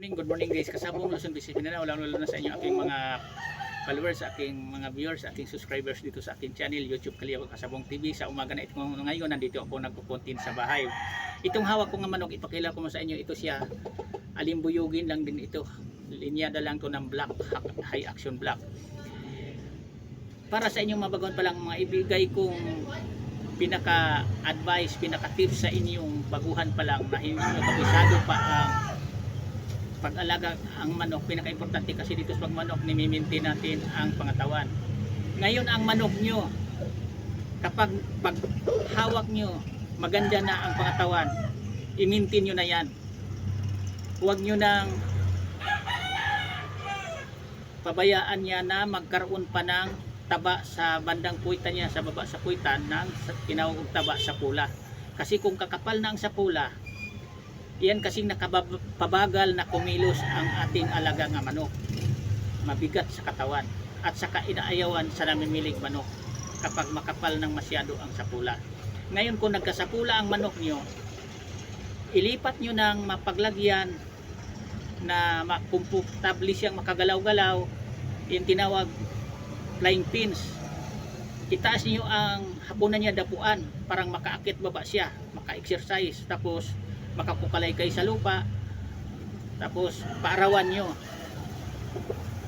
Good morning guys, kasabong Luzon, Visayas, Mindanao, lalo na sa inyo aking mga followers, aking mga viewers, aking subscribers dito sa aking channel YouTube Kaliyawag Kasabong TV. Sa umaga na ito ngayon, nandito ako nagkukontin sa bahay. Itong hawak ko nga manok, ipakilala ko mo sa inyo, ito siya, alimbuyugin lang din ito, linyada lang to ng black, high action black. Para sa inyong mabagon pa lang, mga ibigay kong pinaka-advice, pinaka-tips sa inyong baguhan pa lang na hindi nyo kabisado pa ang pag-alaga ang manok. Pinaka-importante kasi dito sa pagmanok, nimi-maintain natin ang pangatawan. Ngayon ang manok nyo, kapag hawak nyo, maganda na ang pangatawan, i-maintain nyo na yan. Huwag nyo nang pabayaan niya na magkaroon pa ng taba sa bandang puwitan niya, sa baba sa puwitan ng tinawag taba sa pula. Kasi kung kakapal na ang sapula, yan kasing nakapabagal na kumilos ang ating alaga nga manok. Mabigat sa katawan at saka inaayawan sa namimilig manok kapag makapal ng masyado ang sapula. Ngayon kung nagkasapula ang manok nyo, ilipat nyo ng mapaglagyan na makomportable siyang makagalaw-galaw, yung tinawag flying pins. Itaas niyo ang hapunan niya dapuan, parang makaakit baba siya, maka-exercise, tapos makakukalay kayo sa lupa, tapos paarawan nyo.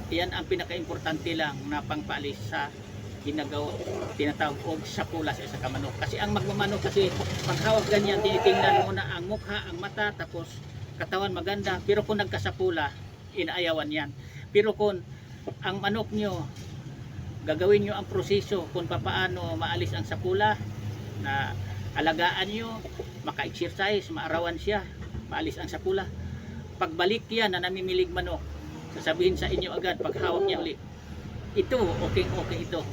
Yan ang pinaka-importante lang na pangpaalis sa ginagawa, tinatawag og sapula sa isa ka manok. Kasi ang magmamanok kasi paghawak ganyan, tinitingnan muna ang mukha, ang mata, tapos katawan maganda. Pero kung nagkasapula, inaayawan yan. Pero kung ang manok nyo, gagawin nyo ang proseso kung paano maalis ang sapula, na alagaan nyo, maka-exercise, maarawan siya, maalis ang sapula. Pagbalik yan na namimilig manok, sasabihin sa inyo agad pag hawak niya uli, ito, okay ito.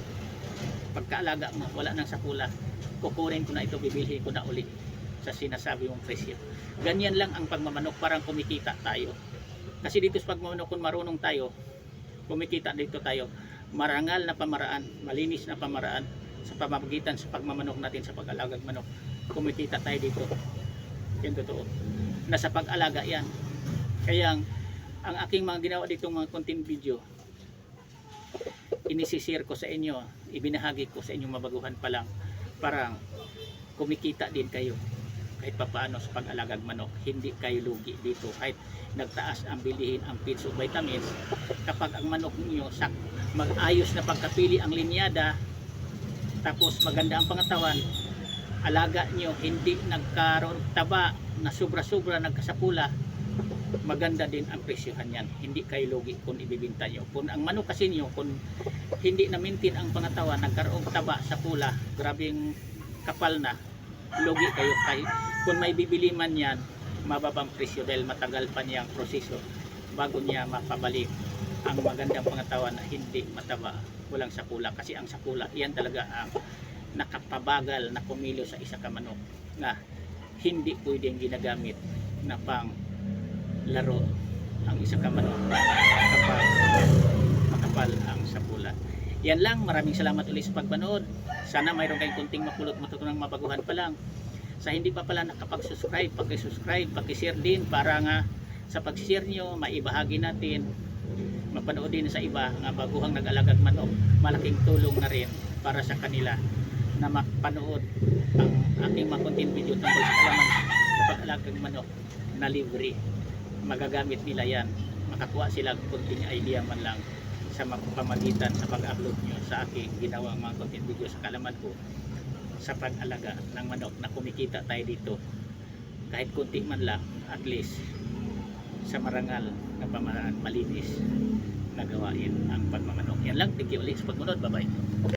Pagkaalaga mo, wala nang sapula, kukunin ko na ito, bibilhin ko na uli sa sinasabi mong presyo. Ganyan lang ang pagmamanok, parang kumikita tayo. Kasi dito sa pagmamanok, kung marunong tayo, kumikita dito tayo. Marangal na pamaraan, malinis na pamaraan sa pamamagitan sa pagmamanok natin, sa pag-alagag manok, kumikita tayo dito. Yan totoo, nasa pag-alaga yan. Kaya ang aking mga ginawa dito, mga content video, inisishare ko sa inyo, ibinahagi ko sa inyong mabaguhan pa lang, parang kumikita din kayo kahit papaano sa pag-alagag manok. Hindi kayo lugi dito kahit nagtaas ang bilihin, ang feeds o vitamins. Kapag ang manok niyo mag-ayos na pagkapili ang linyada, tapos maganda ang pangatawan, alaga nyo, hindi nagkaroon taba na sobra-sobra, nagkasapula, maganda din ang presyohan yan. Hindi kayo lugi kung ibibinta nyo. Kung ang manok kasi nyo, kung hindi na maintain ang pangatawan, nagkaroon taba sa pula, grabing kapal na, lugi kayo. Kung may bibili man yan, mababang presyo dahil matagal pa niyang proseso bago niya mapabalik ang magandang pangatawan na hindi mataba, walang sapula. Kasi ang sapula, yan talaga ang nakapabagal na kumilo sa isa ka manok na hindi pwedeng ginagamit na pang laro ang isa ka manok kapag makapal ang sapula. Yan lang, maraming salamat ulit sa pagpanood. Sana mayroon kayong kunting mapulot matutunang mabaguhan pa lang. Sa hindi pa pala nakapag-subscribe, paki-subscribe, paki-share din para nga sa pag-share nyo, maibahagi natin, mapanood din sa iba nga baguhang nag-alagag manok. Malaking tulong na rin para sa kanila na mapanood ang aking mga content video tungkol sa kalaman sa pag-alagag manok na libre. Magagamit nila yan, makakuha sila kunting idea man lang sa pamagitan sa pag-upload nyo sa aking ginawang mga content video sa kalaman ko sa pag-alaga ng manok, na kumikita tayo dito kahit kunti man lang, at least sa marangal na pamaraan, malinis na gawain ang pagmamanok. Yan lang, thank you ulit sa pagmunod, bye bye.